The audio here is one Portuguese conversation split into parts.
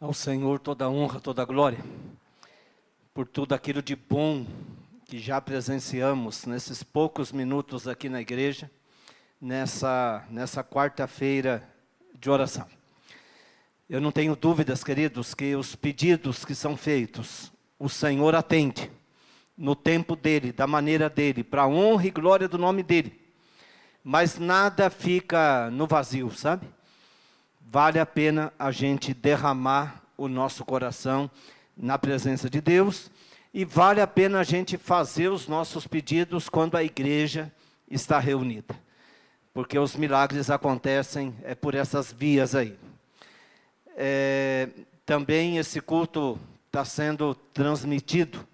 Ao Senhor toda a honra, toda a glória, por tudo aquilo de bom que já presenciamos nesses poucos minutos aqui na igreja, nessa quarta-feira de oração. Eu não tenho dúvidas, queridos, que os pedidos que são feitos, o Senhor atende, no tempo dEle, da maneira dEle, para a honra e glória do nome dEle. Mas nada fica no vazio, sabe? Vale a pena a gente derramar o nosso coração na presença de Deus, e vale a pena a gente fazer os nossos pedidos quando a igreja está reunida, porque os milagres acontecem por essas vias aí. Também esse culto está sendo transmitido.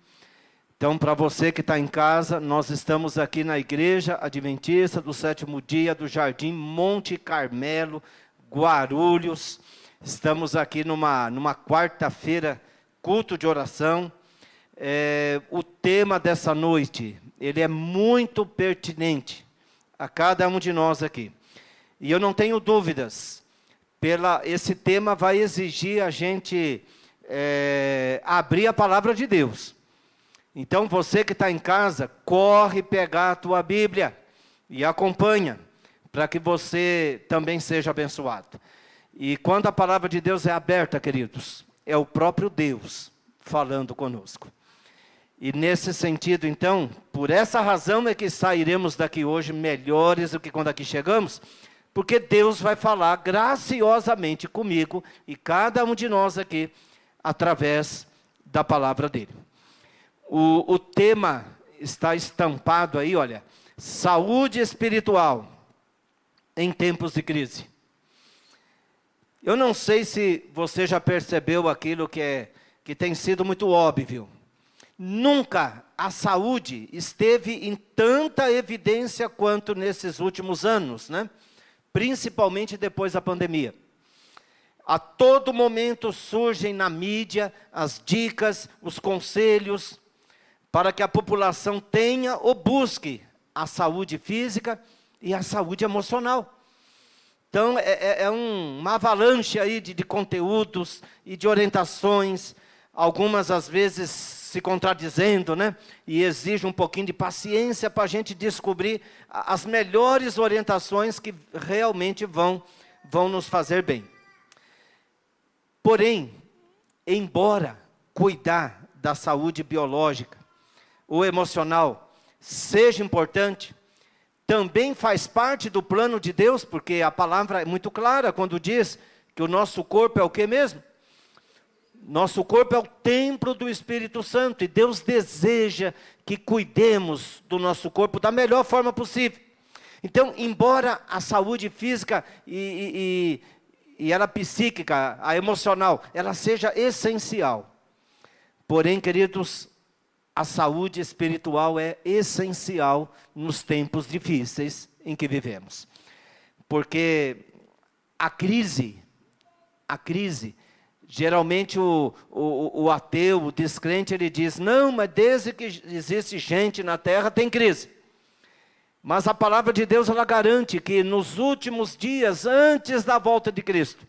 Então, para você que está em casa, nós estamos aqui na Igreja Adventista do Sétimo Dia do Jardim Monte Carmelo, Guarulhos. Estamos aqui numa quarta-feira, culto de oração. O tema dessa noite, ele é muito pertinente a cada um de nós aqui. E eu não tenho dúvidas, esse tema vai exigir a gente abrir a palavra de Deus. Então, você que está em casa, corre pegar a tua Bíblia e acompanha, para que você também seja abençoado. E quando a palavra de Deus é aberta, queridos, é o próprio Deus falando conosco. E nesse sentido, então, por essa razão é que sairemos daqui hoje melhores do que quando aqui chegamos, porque Deus vai falar graciosamente comigo e cada um de nós aqui, através da palavra dele. O tema está estampado aí, olha, saúde espiritual em tempos de crise. Eu não sei se você já percebeu aquilo que tem sido muito óbvio. Nunca a saúde esteve em tanta evidência quanto nesses últimos anos, né? Principalmente depois da pandemia. A todo momento surgem na mídia as dicas, os conselhos, para que a população tenha ou busque a saúde física e a saúde emocional. Então, uma avalanche aí de conteúdos e de orientações, algumas às vezes se contradizendo, né? E exige um pouquinho de paciência para a gente descobrir as melhores orientações que realmente vão nos fazer bem. Porém, embora cuidar da saúde biológica ou emocional seja importante, também faz parte do plano de Deus, porque a palavra é muito clara quando diz que o nosso corpo é o que mesmo? Nosso corpo é o templo do Espírito Santo, e Deus deseja que cuidemos do nosso corpo da melhor forma possível. Então, embora a saúde física e ela psíquica, a emocional, ela seja essencial, porém, queridos, a saúde espiritual é essencial nos tempos difíceis em que vivemos. Porque a crise, geralmente o ateu, o descrente, ele diz, não, mas desde que existe gente na terra tem crise. Mas a palavra de Deus, ela garante que nos últimos dias, antes da volta de Cristo,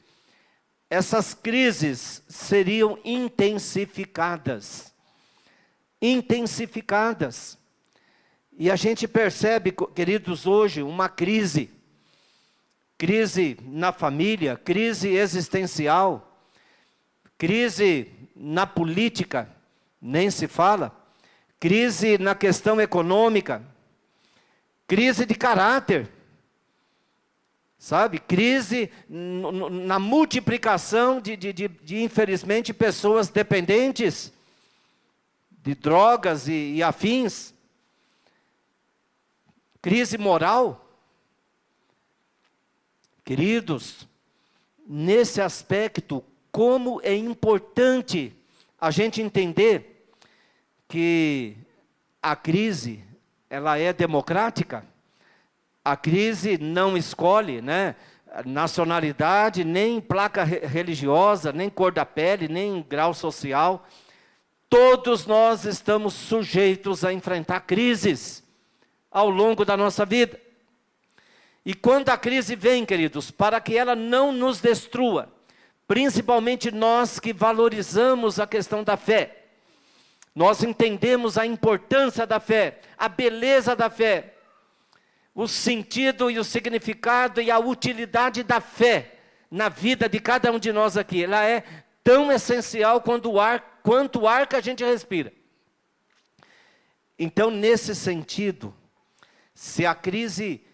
essas crises seriam intensificadas. E a gente percebe, queridos, hoje uma crise na família, crise existencial, crise na política, nem se fala, crise na questão econômica, crise de caráter, sabe? Crise na multiplicação de infelizmente, pessoas dependentes de drogas e afins, crise moral. Queridos, nesse aspecto, como é importante a gente entender que a crise, ela é democrática. A crise não escolhe, né, nacionalidade, nem placa religiosa, nem cor da pele, nem grau social. Todos nós estamos sujeitos a enfrentar crises ao longo da nossa vida. E quando a crise vem, queridos, para que ela não nos destrua, principalmente nós que valorizamos a questão da fé. Nós entendemos a importância da fé, a beleza da fé, o sentido e o significado e a utilidade da fé na vida de cada um de nós aqui. Ela é tão essencial quanto o ar que a gente respira. Então, nesse sentido, se a crise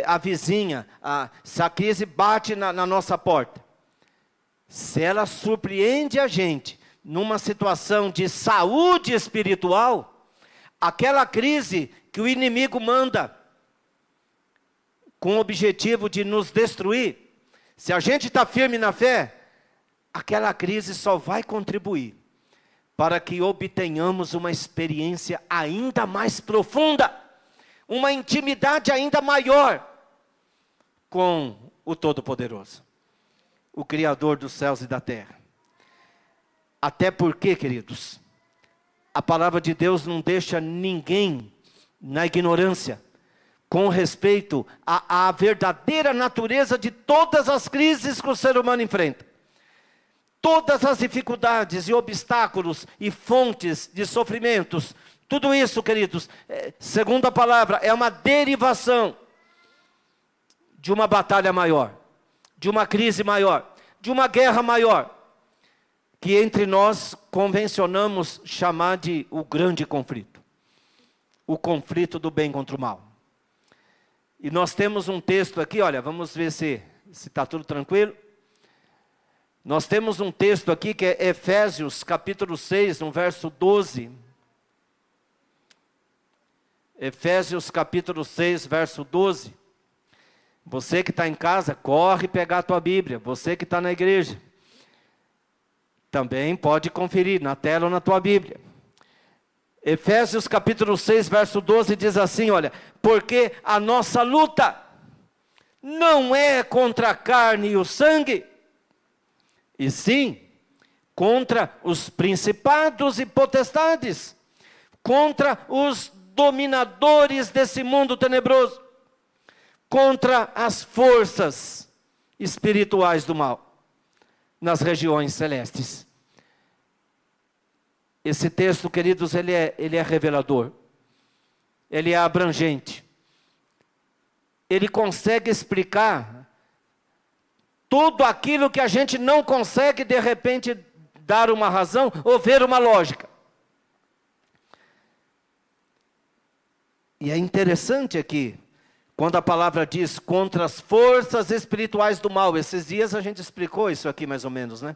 avizinha, se a crise bate na nossa porta, se ela surpreende a gente numa situação de saúde espiritual, aquela crise que o inimigo manda com o objetivo de nos destruir, se a gente está firme na fé, aquela crise só vai contribuir para que obtenhamos uma experiência ainda mais profunda, uma intimidade ainda maior com o Todo-Poderoso, o Criador dos céus e da terra. Até porque, queridos, a palavra de Deus não deixa ninguém na ignorância com respeito à verdadeira natureza de todas as crises que o ser humano enfrenta. Todas as dificuldades e obstáculos e fontes de sofrimentos, tudo isso, queridos, segundo a palavra, é uma derivação de uma batalha maior, de uma crise maior, de uma guerra maior, que entre nós convencionamos chamar de o grande conflito. O conflito do bem contra o mal. E nós temos um texto aqui, olha, vamos ver se está tudo tranquilo. Nós temos um texto aqui que é Efésios capítulo 6, no verso 12. Efésios capítulo 6, verso 12. Você que está em casa, corre pegar a tua Bíblia. Você que está na igreja, também pode conferir na tela ou na tua Bíblia. Efésios capítulo 6, verso 12 diz assim, olha: porque a nossa luta não é contra a carne e o sangue, e sim contra os principados e potestades, contra os dominadores desse mundo tenebroso, contra as forças espirituais do mal nas regiões celestes. Esse texto, queridos, ele é revelador, ele é abrangente, ele consegue explicar tudo aquilo que a gente não consegue de repente dar uma razão ou ver uma lógica. E é interessante aqui, quando a palavra diz contra as forças espirituais do mal. Esses dias a gente explicou isso aqui mais ou menos, né?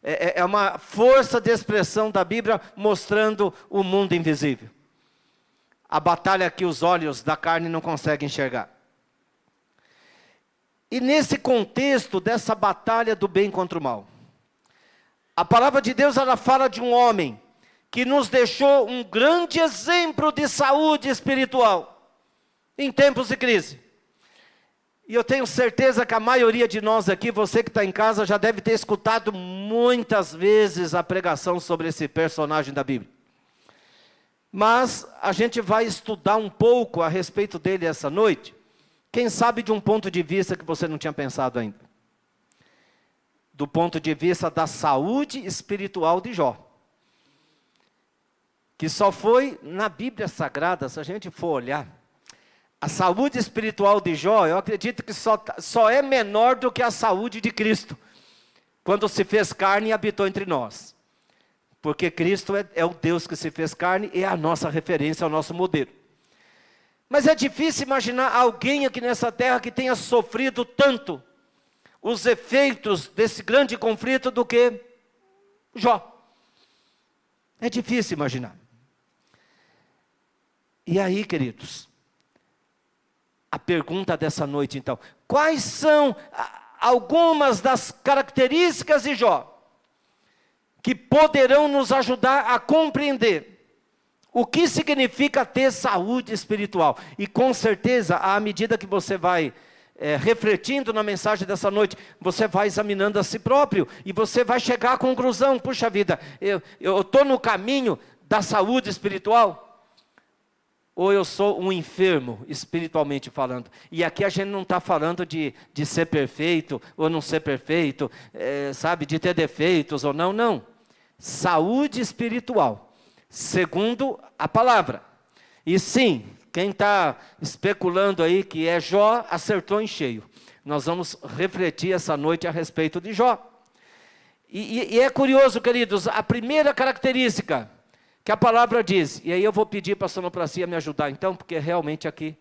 É uma força de expressão da Bíblia mostrando o mundo invisível. A batalha que os olhos da carne não conseguem enxergar. E nesse contexto dessa batalha do bem contra o mal, a palavra de Deus, ela fala de um homem que nos deixou um grande exemplo de saúde espiritual em tempos de crise. E eu tenho certeza que a maioria de nós aqui, você que está em casa, já deve ter escutado muitas vezes a pregação sobre esse personagem da Bíblia. Mas a gente vai estudar um pouco a respeito dele essa noite, quem sabe de um ponto de vista que você não tinha pensado ainda. Do ponto de vista da saúde espiritual de Jó. Que só foi na Bíblia Sagrada, se a gente for olhar, a saúde espiritual de Jó, eu acredito que só é menor do que a saúde de Cristo, quando se fez carne e habitou entre nós. Porque Cristo é o Deus que se fez carne e é a nossa referência, é o nosso modelo. Mas é difícil imaginar alguém aqui nessa terra que tenha sofrido tanto os efeitos desse grande conflito do que Jó. É difícil imaginar. E aí, queridos, a pergunta dessa noite então: quais são algumas das características de Jó que poderão nos ajudar a compreender o que significa ter saúde espiritual? E com certeza, à medida que você vai refletindo na mensagem dessa noite, você vai examinando a si próprio e você vai chegar à conclusão: puxa vida, eu estou no caminho da saúde espiritual? ou eu sou um enfermo, espiritualmente falando. E aqui a gente não está falando de ser perfeito ou não ser perfeito, sabe, de ter defeitos ou não, não. Saúde espiritual, segundo a palavra. E sim, quem está especulando aí que é Jó, acertou em cheio. Nós vamos refletir essa noite a respeito de Jó. E é curioso, queridos, a primeira característica que a palavra diz, e aí eu vou pedir para a sonoplastia me ajudar então, porque realmente aqui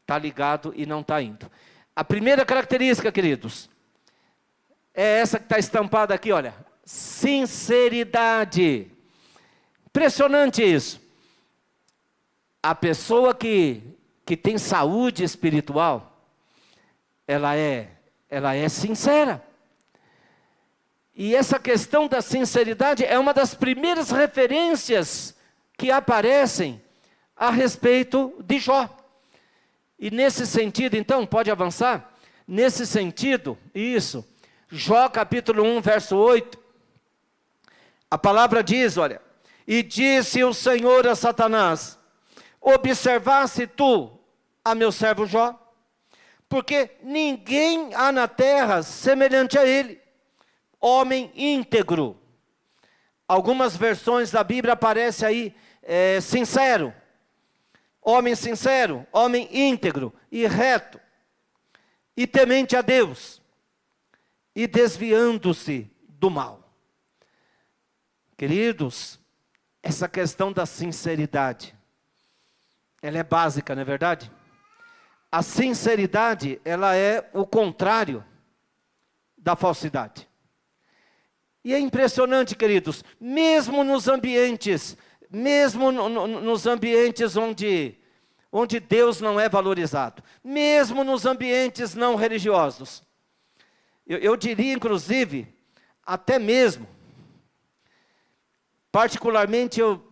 está ligado e não está indo. A primeira característica, queridos, é essa que está estampada aqui, olha, sinceridade. Impressionante isso. A pessoa que tem saúde espiritual, ela é sincera. E essa questão da sinceridade é uma das primeiras referências que aparecem a respeito de Jó. E nesse sentido, então, pode avançar? Nesse sentido, isso, Jó capítulo 1, verso 8, a palavra diz, olha, e disse o Senhor a Satanás, observasse tu a meu servo Jó, porque ninguém há na terra semelhante a ele, homem íntegro. Algumas versões da Bíblia aparece aí, sincero, homem sincero, homem íntegro e reto, e temente a Deus, e desviando-se do mal. Queridos, essa questão da sinceridade, ela é básica, não é verdade? A sinceridade, ela é o contrário da falsidade. E é impressionante, queridos, mesmo nos ambientes onde Deus não é valorizado, mesmo nos ambientes não religiosos, eu diria inclusive, até mesmo, particularmente eu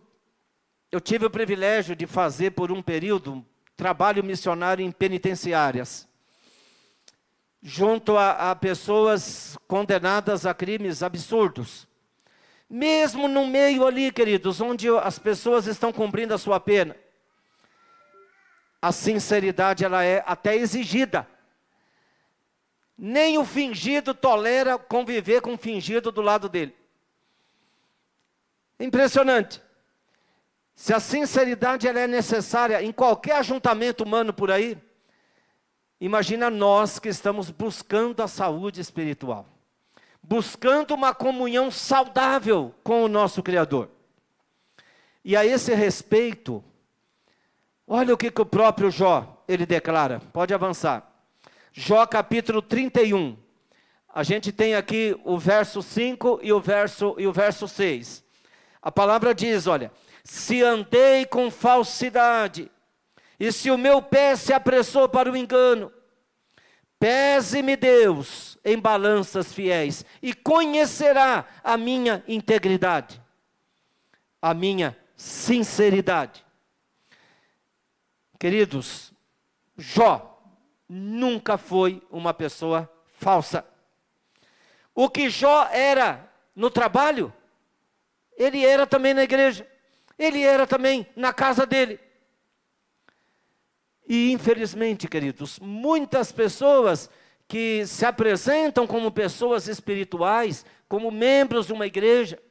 tive o privilégio de fazer por um período trabalho missionário em penitenciárias, junto a pessoas condenadas a crimes absurdos. Mesmo no meio ali, queridos, onde as pessoas estão cumprindo a sua pena, a sinceridade ela é até exigida. Nem o fingido tolera conviver com o fingido do lado dele. Impressionante. Se a sinceridade ela é necessária em qualquer ajuntamento humano por aí, imagina nós que estamos buscando a saúde espiritual, buscando uma comunhão saudável com o nosso Criador. E a esse respeito, olha o que o próprio Jó, ele declara, pode avançar. Jó capítulo 31, a gente tem aqui o verso 5 e o verso 6. A palavra diz, olha, se andei com falsidade, e se o meu pé se apressou para o engano, pese-me Deus em balanças fiéis, e conhecerá a minha integridade, a minha sinceridade. Queridos, Jó nunca foi uma pessoa falsa. O que Jó era no trabalho, ele era também na igreja, ele era também na casa dele. E infelizmente, queridos, muitas pessoas que se apresentam como pessoas espirituais, como membros de uma igreja,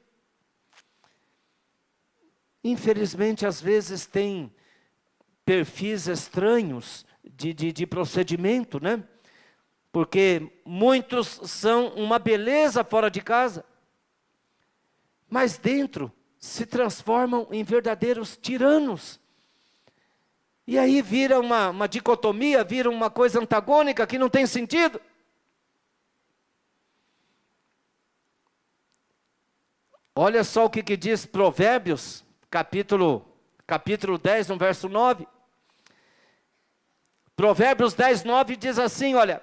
infelizmente às vezes têm perfis estranhos de procedimento, né? Porque muitos são uma beleza fora de casa, mas dentro se transformam em verdadeiros tiranos. E aí vira uma dicotomia, vira uma coisa antagônica que não tem sentido. Olha só o que diz Provérbios, capítulo 10, no verso 9. Provérbios 10, 9 diz assim, olha,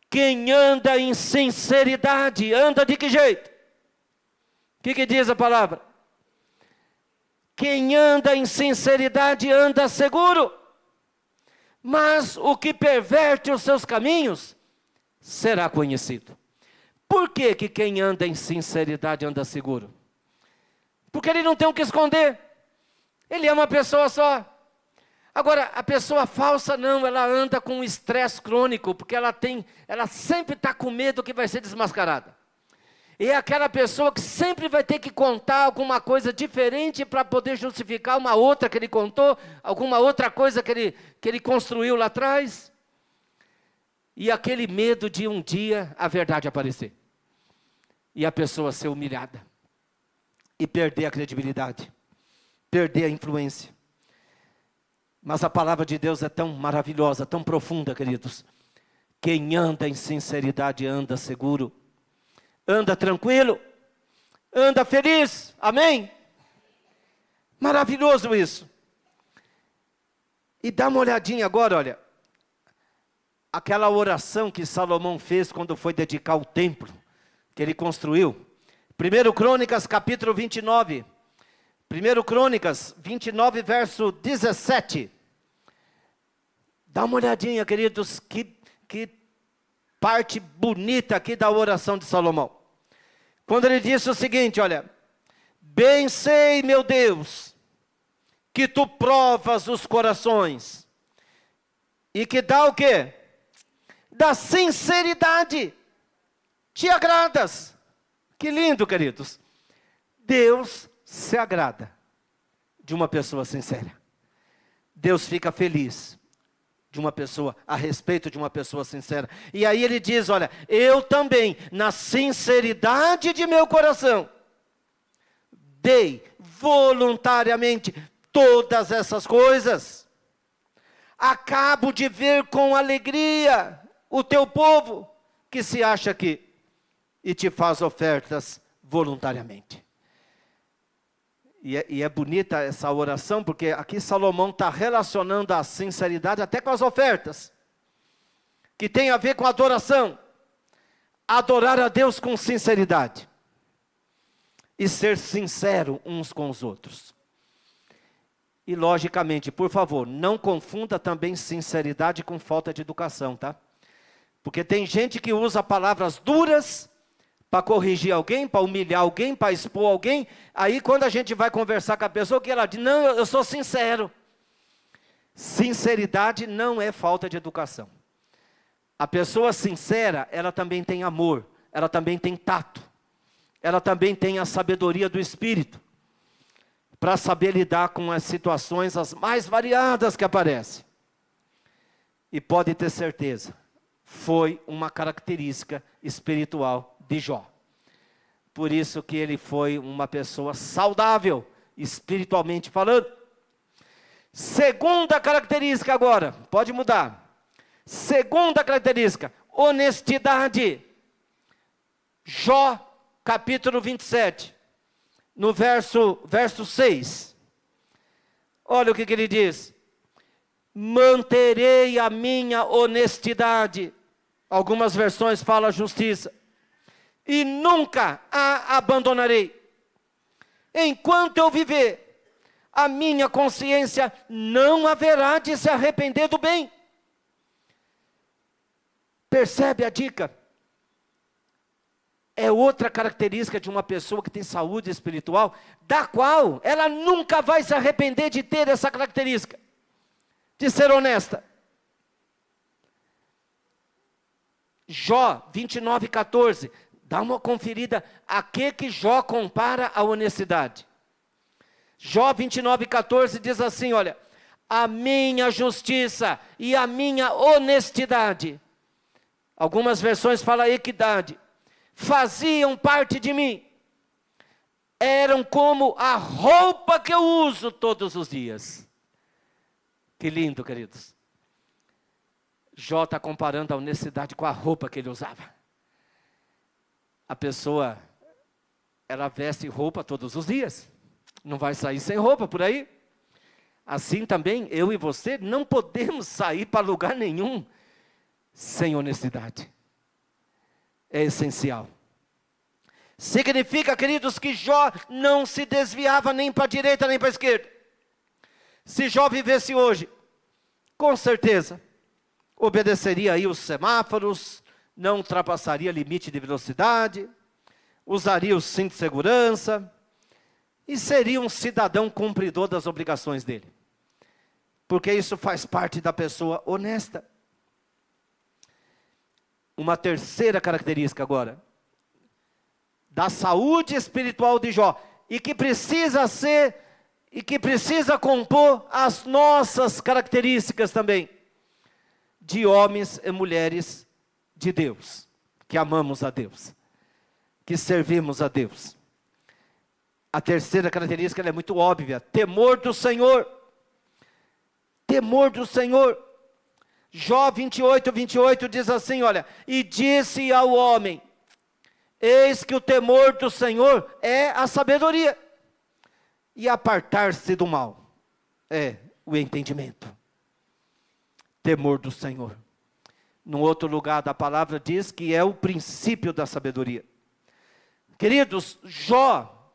quem anda em sinceridade, anda de que jeito? O que diz a palavra? Quem anda em sinceridade anda seguro, mas o que perverte os seus caminhos será conhecido. Por que quem anda em sinceridade anda seguro? Porque ele não tem o que esconder, ele é uma pessoa só. Agora, a pessoa falsa não, ela anda com um estresse crônico, porque ela sempre está com medo que vai ser desmascarada. E é aquela pessoa que sempre vai ter que contar alguma coisa diferente para poder justificar uma outra que ele contou, alguma outra coisa que ele construiu lá atrás. E aquele medo de um dia a verdade aparecer. E a pessoa ser humilhada. E perder a credibilidade. Perder a influência. Mas a palavra de Deus é tão maravilhosa, tão profunda, queridos. Quem anda em sinceridade anda seguro. Anda tranquilo. Anda feliz. Amém? Maravilhoso isso. E dá uma olhadinha agora, olha. Aquela oração que Salomão fez quando foi dedicar o templo que ele construiu. 1 Crônicas capítulo 29. 1 Crônicas 29 verso 17. Dá uma olhadinha, queridos, que parte bonita aqui da oração de Salomão. Quando ele disse o seguinte, olha. Bem sei, meu Deus, que tu provas os corações. E que dá o quê? Da sinceridade. Te agradas. Que lindo, queridos. Deus se agrada de uma pessoa sincera. Deus fica feliz de uma pessoa, a respeito de uma pessoa sincera. E aí ele diz, olha, eu também, na sinceridade de meu coração, dei voluntariamente todas essas coisas. Acabo de ver com alegria o teu povo que se acha aqui e te faz ofertas voluntariamente. E é bonita essa oração, porque aqui Salomão está relacionando a sinceridade até com as ofertas, que tem a ver com adoração. Adorar a Deus com sinceridade. E ser sincero uns com os outros. E logicamente, por favor, não confunda também sinceridade com falta de educação, tá? Porque tem gente que usa palavras duras para corrigir alguém, para humilhar alguém, para expor alguém. Aí quando a gente vai conversar com a pessoa, o que ela diz? Não, eu sou sincero. Sinceridade não é falta de educação. A pessoa sincera, ela também tem amor, ela também tem tato, ela também tem a sabedoria do Espírito, para saber lidar com as situações as mais variadas que aparecem. E pode ter certeza, foi uma característica espiritual de Jó. Por isso que ele foi uma pessoa saudável, espiritualmente falando. Segunda característica agora, pode mudar. Segunda característica, honestidade. Jó, capítulo 27, no verso 6. Olha o que ele diz. Manterei a minha honestidade. Algumas versões falam justiça. E nunca a abandonarei. Enquanto eu viver, a minha consciência não haverá de se arrepender do bem. Percebe a dica? É outra característica de uma pessoa que tem saúde espiritual, da qual ela nunca vai se arrepender de ter essa característica, de ser honesta. Jó 29:14, dá uma conferida a que Jó compara a honestidade. Jó 29:14 diz assim, olha, a minha justiça e a minha honestidade, algumas versões falam equidade, faziam parte de mim, eram como a roupa que eu uso todos os dias. Que lindo, queridos. Jó está comparando a honestidade com a roupa que ele usava. A pessoa, ela veste roupa todos os dias, não vai sair sem roupa por aí. Assim também, eu e você não podemos sair para lugar nenhum sem honestidade. É essencial. Significa, queridos, que Jó não se desviava nem para a direita nem para a esquerda. Se Jó vivesse hoje, com certeza, obedeceria aí os semáforos, não ultrapassaria limite de velocidade, usaria o cinto de segurança e seria um cidadão cumpridor das obrigações dele. porque isso faz parte da pessoa honesta. Uma terceira característica agora, da saúde espiritual de Jó, e que precisa compor as nossas características também, de homens e mulheres de Deus, que amamos a Deus, que servimos a Deus. A terceira característica ela é muito óbvia: temor do Senhor. Temor do Senhor. Jó 28 diz assim, olha: e disse ao homem, eis que o temor do Senhor é a sabedoria, e apartar-se do mal é o entendimento. Temor do Senhor. Num outro lugar da palavra diz que é o princípio da sabedoria. Queridos, Jó,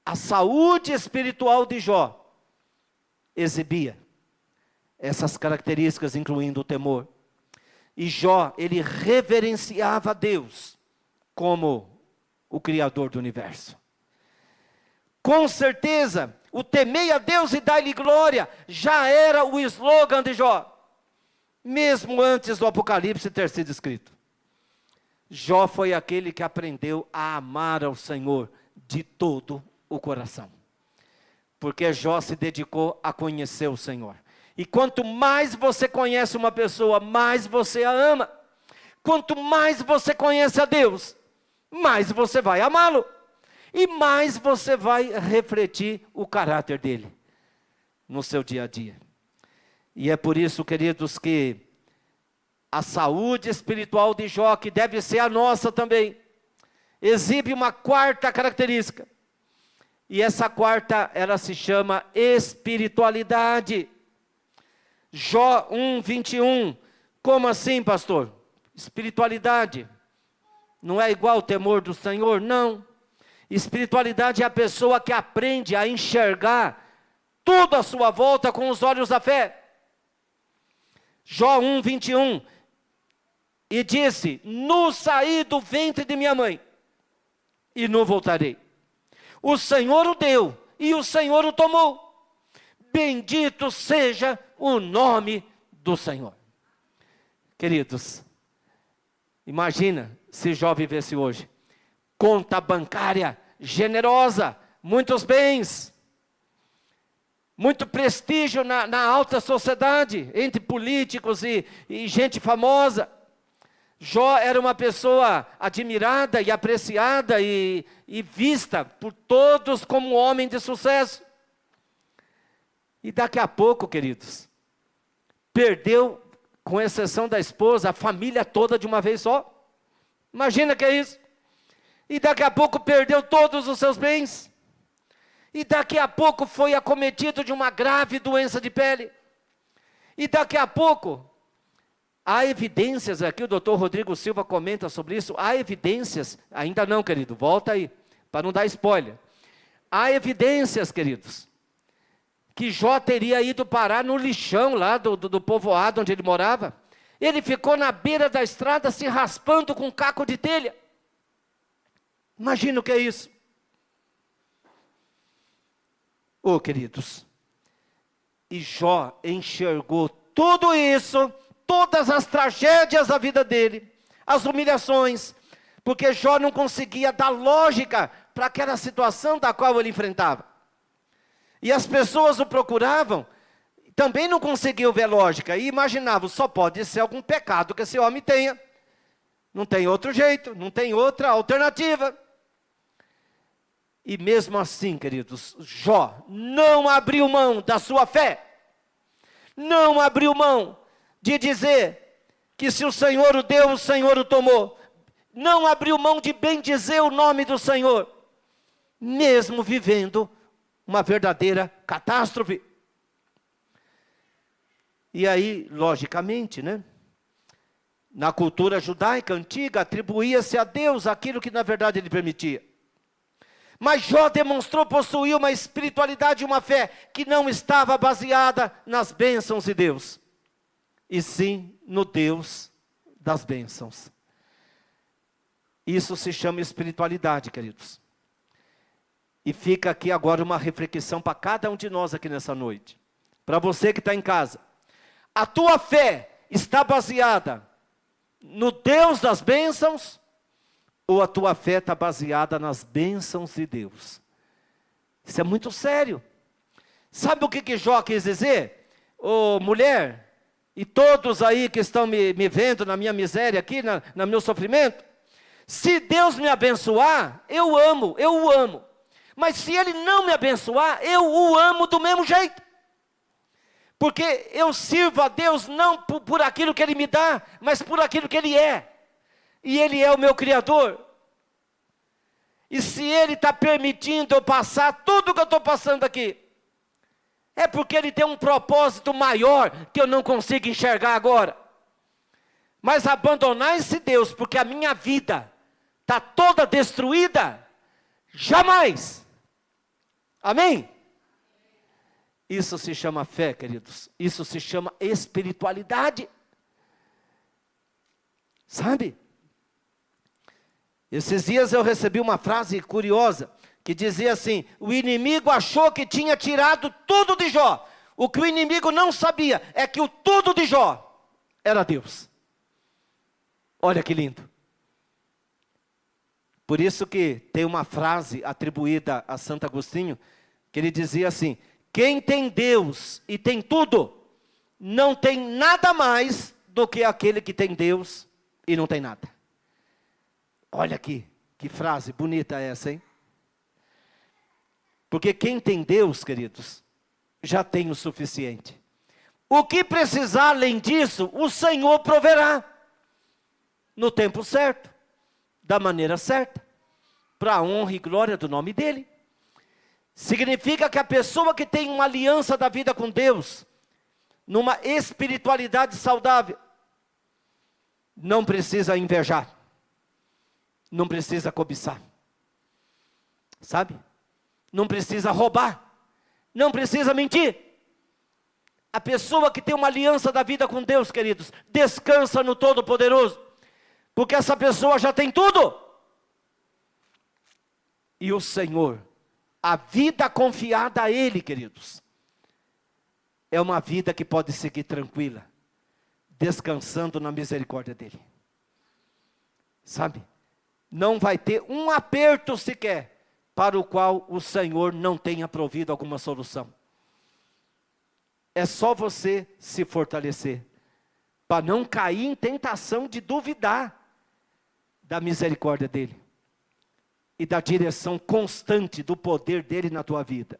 a saúde espiritual de Jó, exibia essas características, incluindo o temor. E Jó, ele reverenciava a Deus como o Criador do universo. Com certeza, o temei a Deus e dai-lhe glória, já era o slogan de Jó, mesmo antes do Apocalipse ter sido escrito. Jó foi aquele que aprendeu a amar ao Senhor de todo o coração, porque Jó se dedicou a conhecer o Senhor. E quanto mais você conhece uma pessoa, mais você a ama. Quanto mais você conhece a Deus, mais você vai amá-lo. E mais você vai refletir o caráter dele no seu dia a dia. E é por isso, queridos, que a saúde espiritual de Jó, que deve ser a nossa também, exibe uma quarta característica. E essa quarta, ela se chama espiritualidade. Jó 1:21. Como assim, pastor? Espiritualidade não é igual ao temor do Senhor? Não. Espiritualidade é a pessoa que aprende a enxergar tudo à sua volta com os olhos da fé. Jó 1:21. E disse: nu saí do ventre de minha mãe, e nu voltarei. O Senhor o deu, e o Senhor o tomou. Bendito seja o nome do Senhor. Queridos, imagina se Jó vivesse hoje. Conta bancária generosa, muitos bens, muito prestígio na alta sociedade, entre políticos e gente famosa. Jó era uma pessoa admirada e apreciada e vista por todos como um homem de sucesso. E daqui a pouco, queridos, perdeu, com exceção da esposa, a família toda de uma vez só. Imagina que é isso. E daqui a pouco perdeu todos os seus bens. E daqui a pouco foi acometido de uma grave doença de pele. E daqui a pouco, há evidências, aqui o doutor Rodrigo Silva comenta sobre isso, há evidências, ainda não, querido, volta aí, para não dar spoiler. Há evidências, queridos, que Jó teria ido parar no lixão lá do povoado onde ele morava. Ele ficou na beira da estrada se raspando com um caco de telha. Imagina o que é isso. Oh, queridos, e Jó enxergou tudo isso, todas as tragédias da vida dele, as humilhações, porque Jó não conseguia dar lógica para aquela situação da qual ele enfrentava. E as pessoas o procuravam, também não conseguiam ver lógica, e imaginavam, só pode ser algum pecado que esse homem tenha. Não tem outro jeito, não tem outra alternativa. E mesmo assim, queridos, Jó não abriu mão da sua fé. Não abriu mão de dizer que se o Senhor o deu, o Senhor o tomou. Não abriu mão de bendizer o nome do Senhor, mesmo vivendo uma verdadeira catástrofe. E aí, logicamente, né? Na cultura judaica antiga, atribuía-se a Deus aquilo que na verdade ele permitia. Mas Jó demonstrou possuir uma espiritualidade e uma fé que não estava baseada nas bênçãos de Deus, e sim no Deus das bênçãos. Isso se chama espiritualidade, queridos. E fica aqui agora uma reflexão para cada um de nós aqui nessa noite. para você que está em casa. A tua fé está baseada no Deus das bênçãos, ou a tua fé está baseada nas bênçãos de Deus? Isso é muito sério. Sabe o que Jó quis dizer? Ô mulher, e todos aí que estão me vendo na minha miséria aqui, no meu sofrimento, se Deus me abençoar, eu o amo. Mas se Ele não me abençoar, eu o amo do mesmo jeito. Porque eu sirvo a Deus não por aquilo que Ele me dá, mas por aquilo que Ele é. E Ele é o meu Criador. E se Ele está permitindo eu passar tudo que eu estou passando aqui, é porque Ele tem um propósito maior que eu não consigo enxergar agora. Mas abandonar esse Deus, porque a minha vida está toda destruída, jamais. Amém? Isso se chama fé, queridos. Isso se chama espiritualidade. Sabe? Esses dias eu recebi uma frase curiosa, que dizia assim: o inimigo achou que tinha tirado tudo de Jó. O que o inimigo não sabia é que o tudo de Jó era Deus. Olha que lindo. Por isso que tem uma frase atribuída a Santo Agostinho, que ele dizia assim: quem tem Deus e tem tudo, não tem nada mais do que aquele que tem Deus e não tem nada. Olha aqui, que frase bonita essa, hein? Porque quem tem Deus, queridos, já tem o suficiente. O que precisar além disso, o Senhor proverá. No tempo certo, da maneira certa, para a honra e glória do nome dEle. Significa que a pessoa que tem uma aliança da vida com Deus, numa espiritualidade saudável, não precisa invejar, não precisa cobiçar, sabe? Não precisa roubar, não precisa mentir. A pessoa que tem uma aliança da vida com Deus, queridos, descansa no Todo-Poderoso, porque essa pessoa já tem tudo. E o Senhor, a vida confiada a Ele, queridos, é uma vida que pode seguir tranquila, descansando na misericórdia dEle. Sabe? Não vai ter um aperto sequer, para o qual o Senhor não tenha provido alguma solução. É só você se fortalecer, para não cair em tentação de duvidar da misericórdia dEle, e da direção constante do poder dEle na tua vida.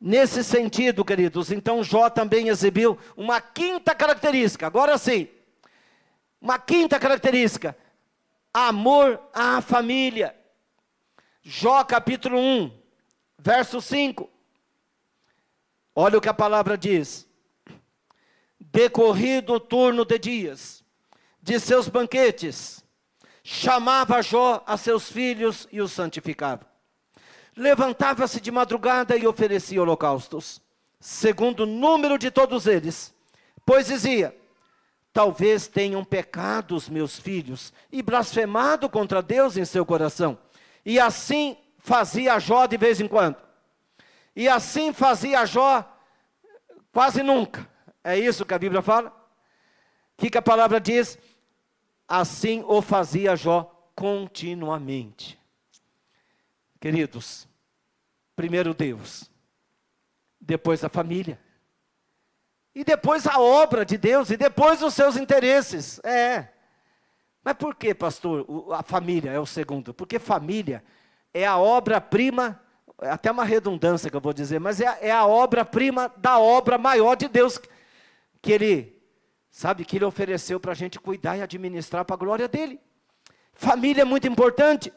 Nesse sentido, queridos, então Jó também exibiu uma quinta característica, agora sim, uma quinta característica: amor à família. Jó capítulo 1, verso 5, olha o que a palavra diz: decorrido o turno de dias de seus banquetes, chamava Jó a seus filhos e os santificava. Levantava-se de madrugada e oferecia holocaustos, segundo o número de todos eles, pois dizia: talvez tenham pecado os meus filhos e blasfemado contra Deus em seu coração. E assim fazia Jó de vez em quando. E assim fazia Jó quase nunca. É isso que a Bíblia fala? O que a palavra diz? Assim o fazia Jó continuamente. Queridos, primeiro Deus, depois a família, e depois a obra de Deus, e depois os seus interesses. Mas por que, pastor, a família é o segundo? Porque família é a obra-prima, até uma redundância que eu vou dizer, mas é a obra-prima da obra maior de Deus, que Ele, sabe, que Ele ofereceu para a gente cuidar e administrar para a glória dEle. Família é muito importante.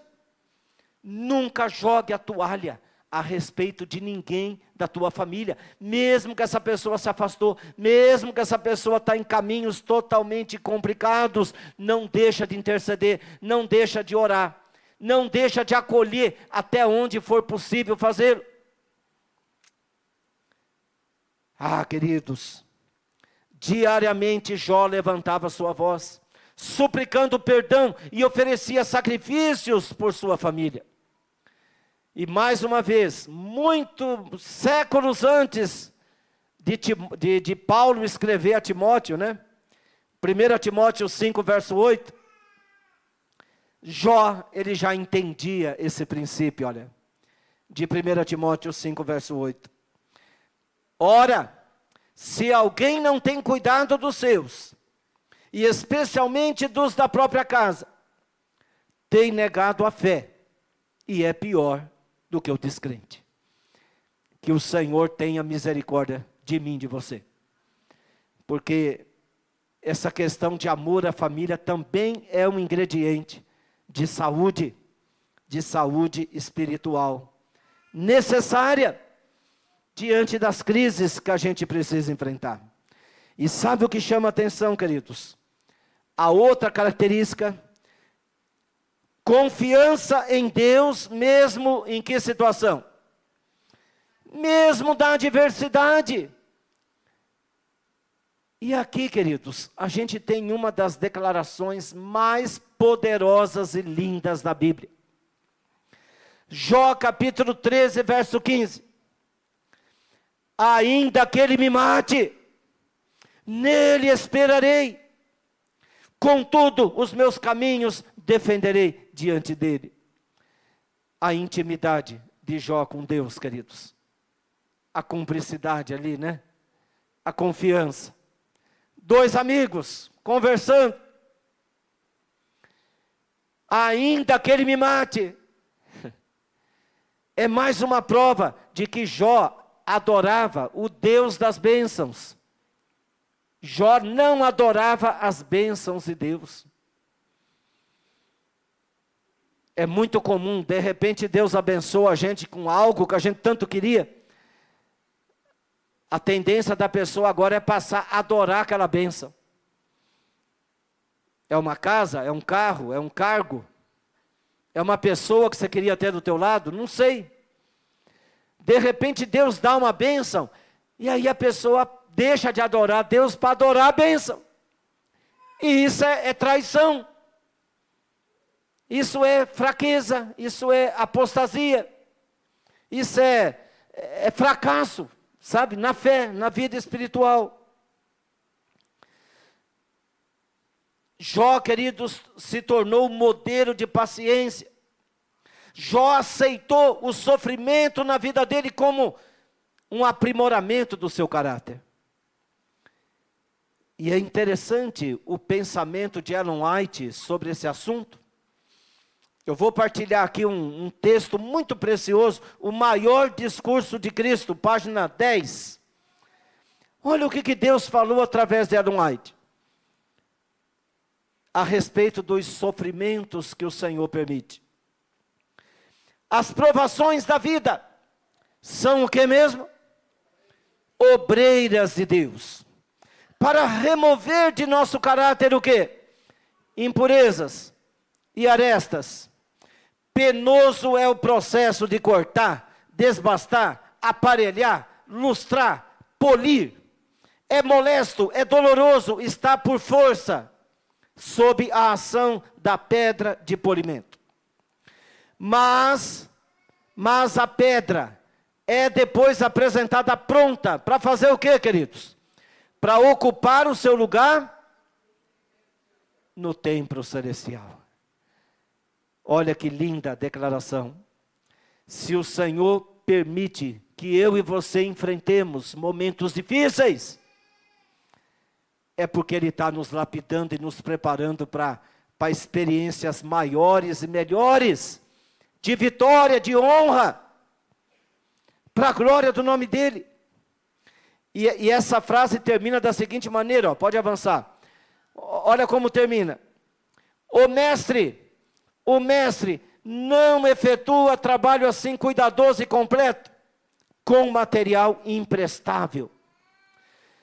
Nunca jogue a toalha a respeito de ninguém da tua família, mesmo que essa pessoa se afastou, mesmo que essa pessoa está em caminhos totalmente complicados, não deixa de interceder, não deixa de orar, não deixa de acolher até onde for possível fazer. Queridos, diariamente Jó levantava sua voz, suplicando perdão e oferecia sacrifícios por sua família. E mais uma vez, muitos séculos antes de Paulo escrever a Timóteo, né? 1 Timóteo 5, verso 8. Jó, ele já entendia esse princípio, olha. De 1 Timóteo 5, verso 8. Ora, se alguém não tem cuidado dos seus, e especialmente dos da própria casa, tem negado a fé, e é pior do que o descrente. Que o Senhor tenha misericórdia de mim, de você. Porque essa questão de amor à família também é um ingrediente de saúde espiritual, necessária diante das crises que a gente precisa enfrentar. E sabe o que chama a atenção, queridos? A outra característica: confiança em Deus, mesmo em que situação? Mesmo da adversidade. E aqui, queridos, a gente tem uma das declarações mais poderosas e lindas da Bíblia. Jó capítulo 13, verso 15. Ainda que ele me mate, nele esperarei. Contudo, os meus caminhos defenderei diante dele. A intimidade de Jó com Deus, queridos. A cumplicidade ali, né? A confiança. Dois amigos conversando. Ainda que ele me mate. É mais uma prova de que Jó adorava o Deus das bênçãos. Jó não adorava as bênçãos de Deus. É muito comum, de repente Deus abençoa a gente com algo que a gente tanto queria. A tendência da pessoa agora é passar a adorar aquela bênção. É uma casa, é um carro, é um cargo. É uma pessoa que você queria ter do teu lado? Não sei. De repente Deus dá uma bênção, e aí a pessoa deixa de adorar Deus para adorar a bênção. E isso é traição. Isso é fraqueza, isso é apostasia. Isso é fracasso, sabe? Na fé, na vida espiritual. Jó, queridos, se tornou modelo de paciência. Jó aceitou o sofrimento na vida dele como um aprimoramento do seu caráter. E é interessante o pensamento de Ellen White sobre esse assunto. Eu vou partilhar aqui um texto muito precioso, o maior discurso de Cristo, página 10. Olha o que Deus falou através de Ellen White. A respeito dos sofrimentos que o Senhor permite. As provações da vida são o que mesmo? Obreiras de Deus. Para remover de nosso caráter o quê? Impurezas e arestas. Penoso é o processo de cortar, desbastar, aparelhar, lustrar, polir. É molesto, é doloroso, está por força, sob a ação da pedra de polimento. Mas a pedra é depois apresentada pronta para fazer o quê, queridos? Para ocupar o seu lugar no templo celestial. Olha que linda declaração. Se o Senhor permite que eu e você enfrentemos momentos difíceis, é porque Ele está nos lapidando e nos preparando para experiências maiores e melhores, de vitória, de honra, para a glória do nome dEle. E essa frase termina da seguinte maneira, ó, pode avançar. Olha como termina. O mestre não efetua trabalho assim cuidadoso e completo, com material imprestável.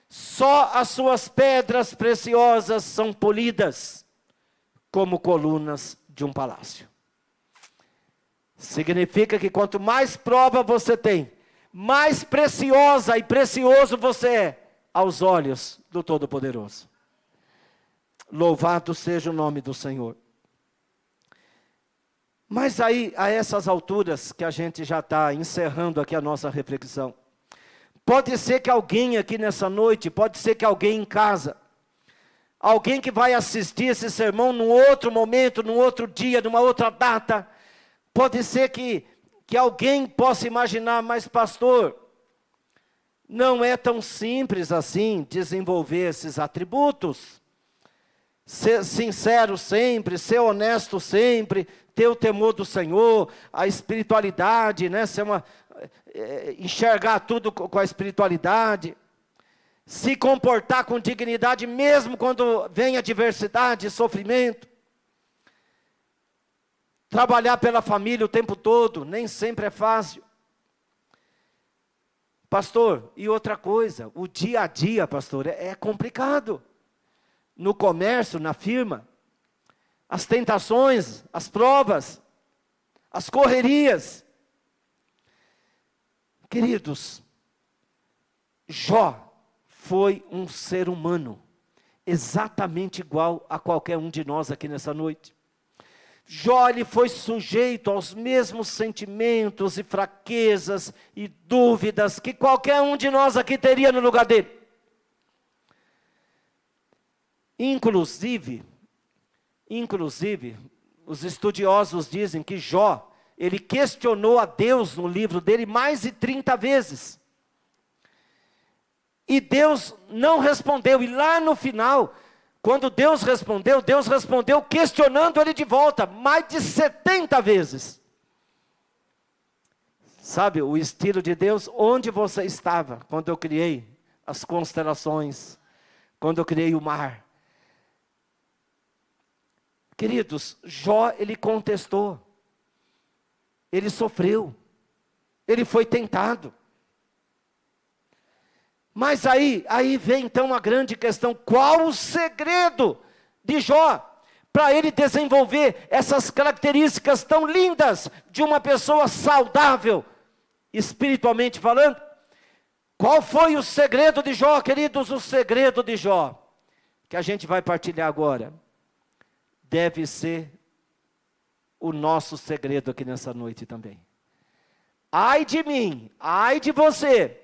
Só as suas pedras preciosas são polidas, como colunas de um palácio. Significa que quanto mais prova você tem, mais preciosa e precioso você é aos olhos do Todo-Poderoso. Louvado seja o nome do Senhor. Mas aí, a essas alturas que a gente já está encerrando aqui a nossa reflexão, Pode ser que alguém aqui nessa noite, pode ser que alguém em casa, alguém que vai assistir esse sermão num outro momento, num outro dia, numa outra data, pode ser que alguém possa imaginar, mas pastor, não é tão simples assim desenvolver esses atributos. Ser sincero sempre, ser honesto sempre, ter o temor do Senhor, a espiritualidade, né? Enxergar tudo com a espiritualidade, se comportar com dignidade mesmo quando vem adversidade, sofrimento, trabalhar pela família o tempo todo, nem sempre é fácil. Pastor, e outra coisa, o dia a dia, pastor, é complicado. No comércio, na firma, as tentações, as provas, as correrias. Queridos, Jó foi um ser humano, exatamente igual a qualquer um de nós aqui nessa noite. Jó, ele foi sujeito aos mesmos sentimentos e fraquezas e dúvidas que qualquer um de nós aqui teria no lugar dele. Inclusive, os estudiosos dizem que Jó, ele questionou a Deus no livro dele mais de 30 vezes. E Deus não respondeu. E lá no final, quando Deus respondeu questionando ele de volta, mais de 70 vezes. Sabe o estilo de Deus? Onde você estava quando eu criei as constelações, quando eu criei o mar? Queridos, Jó, ele contestou, ele sofreu, ele foi tentado. Mas aí vem então a grande questão: qual o segredo de Jó para ele desenvolver essas características tão lindas de uma pessoa saudável, espiritualmente falando? Qual foi o segredo de Jó, queridos? O segredo de Jó, que a gente vai partilhar agora, deve ser o nosso segredo aqui nessa noite também. Ai de mim, ai de você,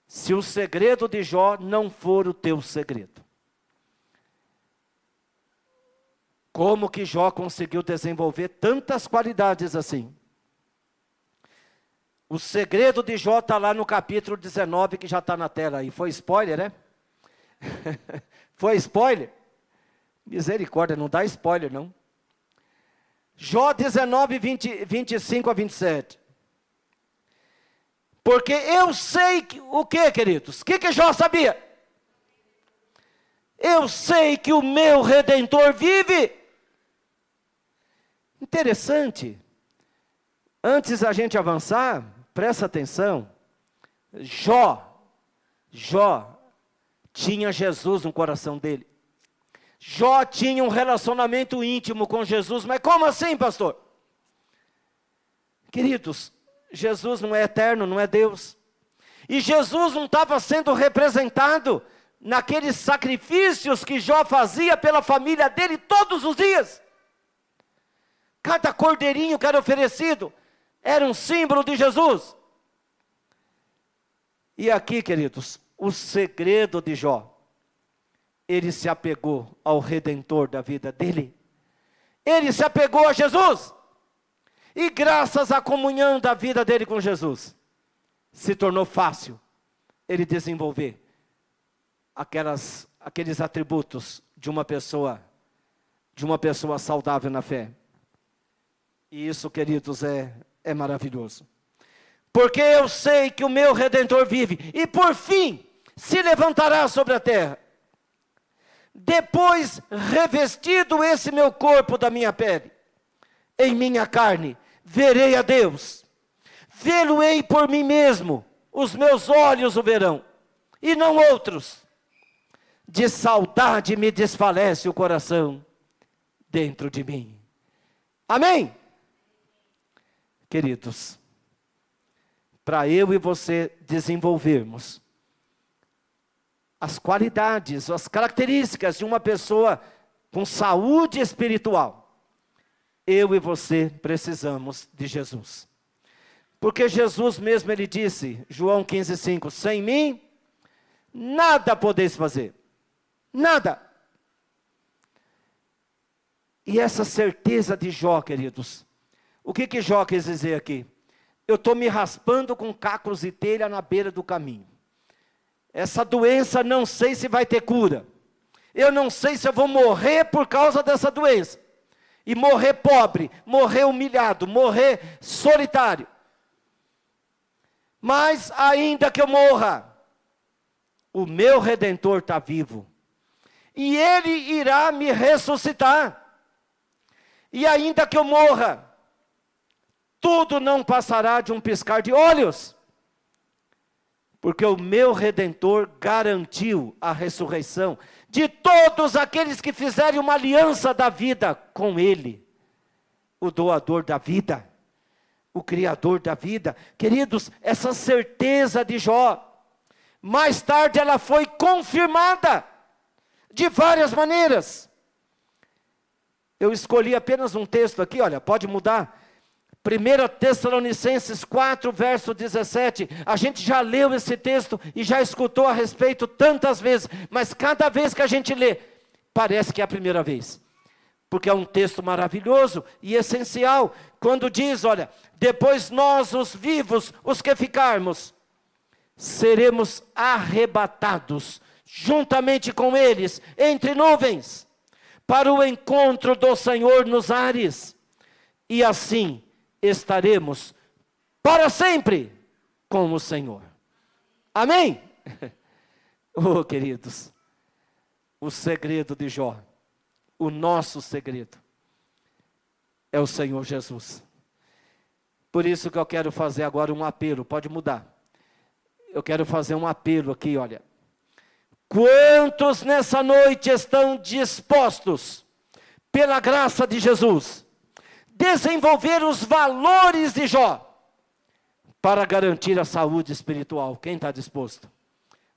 se o segredo de Jó não for o teu segredo. Como que Jó conseguiu desenvolver tantas qualidades assim? O segredo de Jó está lá no capítulo 19, que já está na tela aí. Foi spoiler, né? Foi spoiler? Misericórdia, não dá spoiler não. Jó 19, 25 a 27. Porque eu sei o que, queridos? O que Jó sabia? Eu sei que o meu Redentor vive. Interessante. Antes da gente avançar, presta atenção. Jó tinha Jesus no coração dele. Jó tinha um relacionamento íntimo com Jesus. Mas como assim, pastor? Queridos, Jesus não é eterno, não é Deus. E Jesus não estava sendo representado naqueles sacrifícios que Jó fazia pela família dele todos os dias. Cada cordeirinho que era oferecido era um símbolo de Jesus. E aqui, queridos, o segredo de Jó, ele se apegou ao Redentor da vida dele. Ele se apegou a Jesus. E graças à comunhão da vida dele com Jesus, se tornou fácil ele desenvolver aqueles atributos de uma pessoa saudável na fé. E isso, queridos, é maravilhoso. Porque eu sei que o meu Redentor vive, e por fim se levantará sobre a terra. Depois, revestido esse meu corpo da minha pele, em minha carne, verei a Deus. Vê-lo-ei por mim mesmo, os meus olhos o verão, e não outros. De saudade me desfalece o coração dentro de mim. Amém? Queridos, para eu e você desenvolvermos as qualidades, as características de uma pessoa com saúde espiritual, eu e você precisamos de Jesus. Porque Jesus mesmo, ele disse, João 15,5, sem mim, nada podeis fazer. Nada. E essa certeza de Jó, queridos, o que Jó quis dizer aqui? Eu estou me raspando com cacos e telha na beira do caminho. Essa doença não sei se vai ter cura. Eu não sei se eu vou morrer por causa dessa doença. E morrer pobre, morrer humilhado, morrer solitário. Mas ainda que eu morra, o meu Redentor está vivo. E Ele irá me ressuscitar. E ainda que eu morra, tudo não passará de um piscar de olhos. Porque o meu Redentor garantiu a ressurreição de todos aqueles que fizerem uma aliança da vida com Ele. O doador da vida, o Criador da vida. Queridos, essa certeza de Jó, mais tarde ela foi confirmada, de várias maneiras. Eu escolhi apenas um texto aqui, olha, pode mudar. 1 Tessalonicenses 4, verso 17, a gente já leu esse texto e já escutou a respeito tantas vezes, mas cada vez que a gente lê, parece que é a primeira vez, porque é um texto maravilhoso e essencial, quando diz, olha, depois nós os vivos, os que ficarmos, seremos arrebatados, juntamente com eles, entre nuvens, para o encontro do Senhor nos ares, e assim, estaremos para sempre com o Senhor. Amém? Oh, queridos, o segredo de Jó, o nosso segredo, é o Senhor Jesus. Por isso que eu quero fazer agora um apelo, pode mudar. Eu quero fazer um apelo aqui, olha. Quantos nessa noite estão dispostos, pela graça de Jesus, desenvolver os valores de Jó, para garantir a saúde espiritual? Quem está disposto?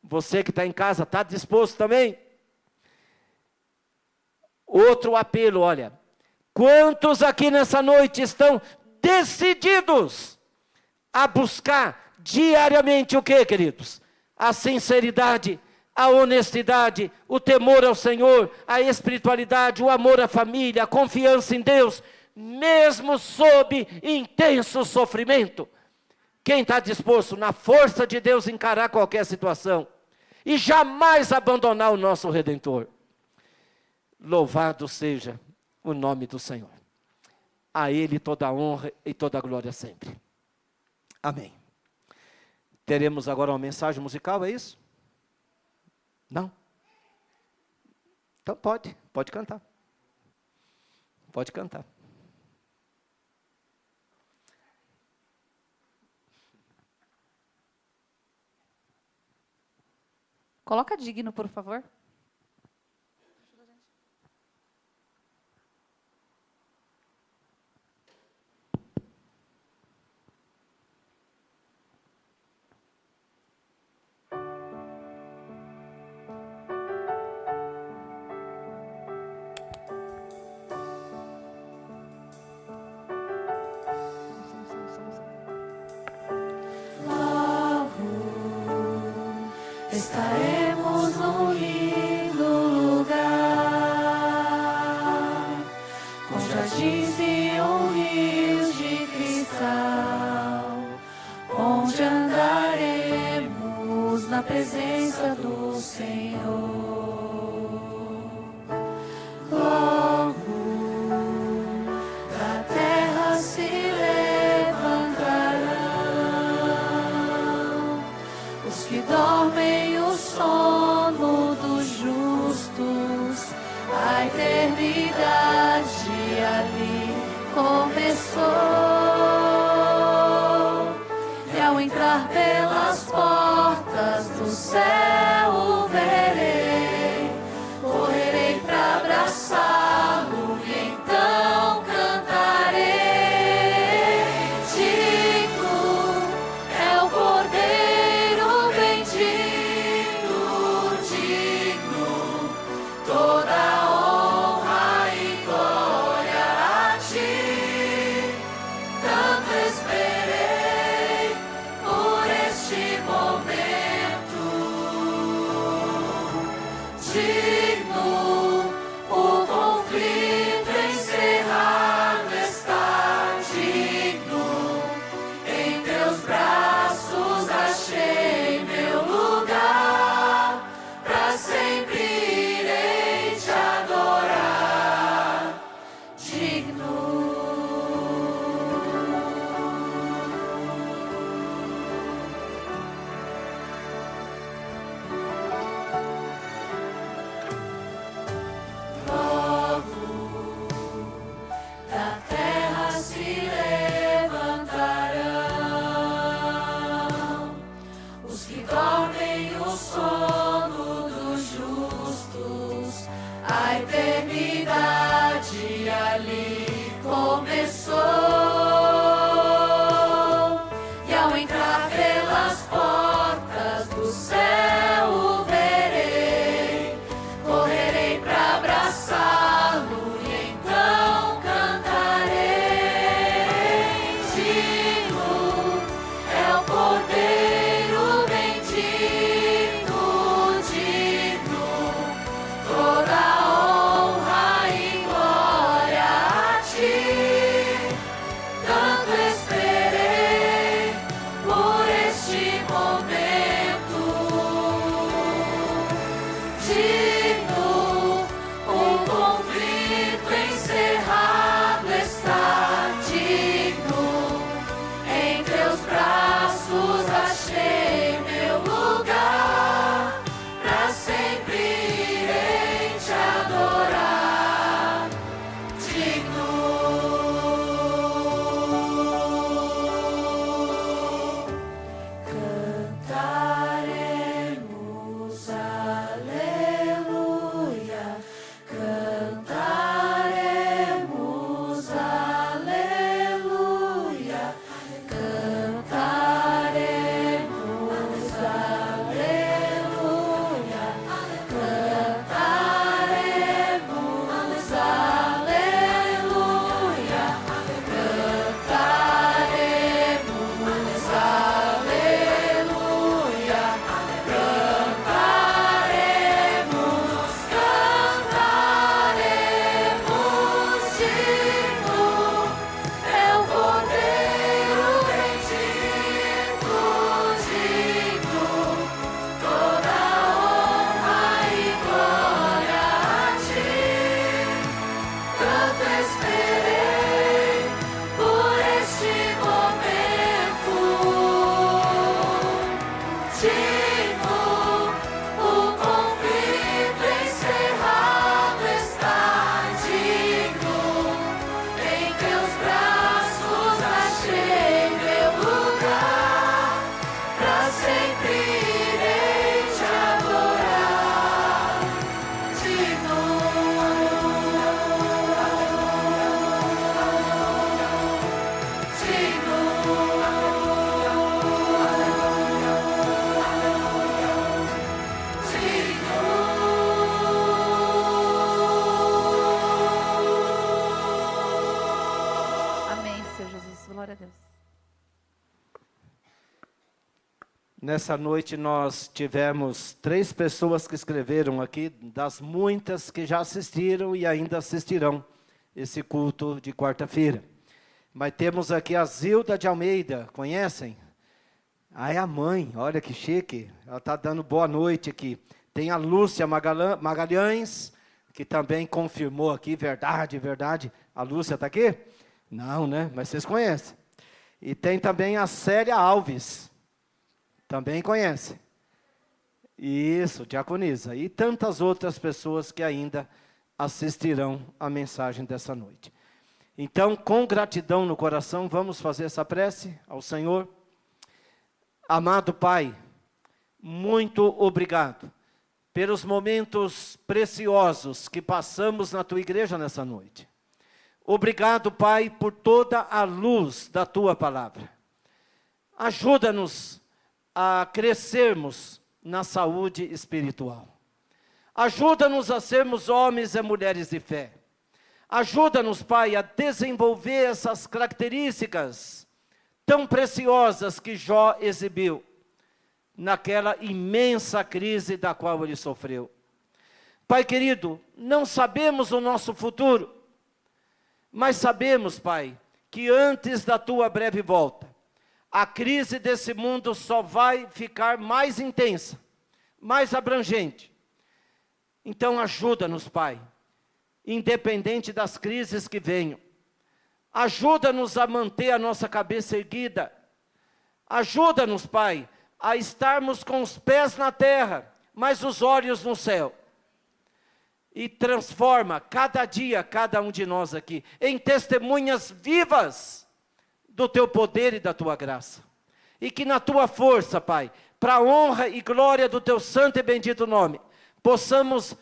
Você que está em casa, está disposto também? Outro apelo, olha. Quantos aqui nessa noite estão decididos a buscar diariamente o que, queridos? A sinceridade, a honestidade, o temor ao Senhor, a espiritualidade, o amor à família, a confiança em Deus, mesmo sob intenso sofrimento. Quem está disposto, na força de Deus, encarar qualquer situação e jamais abandonar o nosso Redentor? Louvado seja o nome do Senhor. A Ele toda a honra e toda a glória sempre. Amém. Teremos agora uma mensagem musical, é isso? Não? Então pode cantar. Pode cantar. Coloca digno, por favor. Estaremos num lindo lugar, com jardins e rios de cristal, onde andaremos na presença do Senhor. Logo da terra se levantarão os que dormem o sono dos justos. A eternidade ali começou, e ao entrar pelas portas do céu o verei, correrei para abraçá-lo e então cantarei. Digno é o Cordeiro bendito, digno toda honra e glória a ti. começou, e ao entrar pelas portas do céu o verei, correrei para abraçá-lo e então cantarei. Digno é o Cordeiro bendito, digno toda honra e glória a ti. Tanto esperei por este momento. Digno, o conflito encerrado está. Digno, em teus braços achei meu lugar. Pra sempre irei te adorar. Digno, cantaremos aleluia, cantaremos aleluia, cantaremos aleluia, cantaremos aleluia, cantaremos aleluia, cantaremos, digno é o Cordeiro bendito, digno toda honra e glória a ti. Tanto esperei por este momento. Digno, o conflito encerrado está. Digno, em teus braços achei meu lugar. Pra sempre irei te adorar. Digno, Amém, Senhor Jesus. Glória a Deus. Nessa noite nós tivemos 3 pessoas que escreveram aqui, das muitas que já assistiram e ainda assistirão esse culto de quarta-feira. Mas temos aqui a Zilda de Almeida, conhecem? Ah, é a mãe, olha que chique, ela está dando boa noite aqui. Tem a Lúcia Magalhães, que também confirmou aqui, verdade, verdade. A Lúcia está aqui? Não, né? Mas vocês conhecem. E tem também a Célia Alves, também conhece. Isso, diaconisa. E tantas outras pessoas que ainda assistirão a mensagem dessa noite. Então, com gratidão no coração, vamos fazer essa prece ao Senhor. Amado Pai, muito obrigado pelos momentos preciosos que passamos na Tua igreja nessa noite. Obrigado, Pai, por toda a luz da Tua palavra. Ajuda-nos a crescermos na saúde espiritual. Ajuda-nos a sermos homens e mulheres de fé. Ajuda-nos, Pai, a desenvolver essas características tão preciosas que Jó exibiu naquela imensa crise da qual ele sofreu. Pai querido, não sabemos o nosso futuro, mas sabemos, Pai, que antes da Tua breve volta, a crise desse mundo só vai ficar mais intensa, mais abrangente. Então ajuda-nos, Pai, independente das crises que venham. Ajuda-nos a manter a nossa cabeça erguida. Ajuda-nos, Pai, a estarmos com os pés na terra, mas os olhos no céu. E transforma cada dia, cada um de nós aqui, em testemunhas vivas do Teu poder e da Tua graça. E que na Tua força, Pai, para a honra e glória do Teu santo e bendito nome, possamos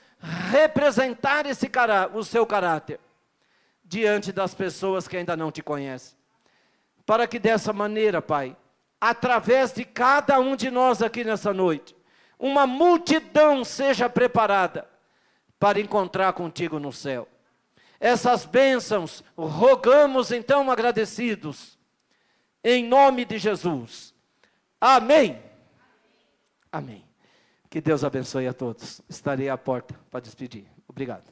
representar o Seu caráter. diante das pessoas que ainda não te conhecem. Para que dessa maneira, Pai, através de cada um de nós aqui nessa noite, uma multidão seja preparada para encontrar contigo no céu. Essas bênçãos, rogamos então agradecidos, em nome de Jesus. Amém. Amém. Que Deus abençoe a todos. Estarei à porta para despedir. Obrigado.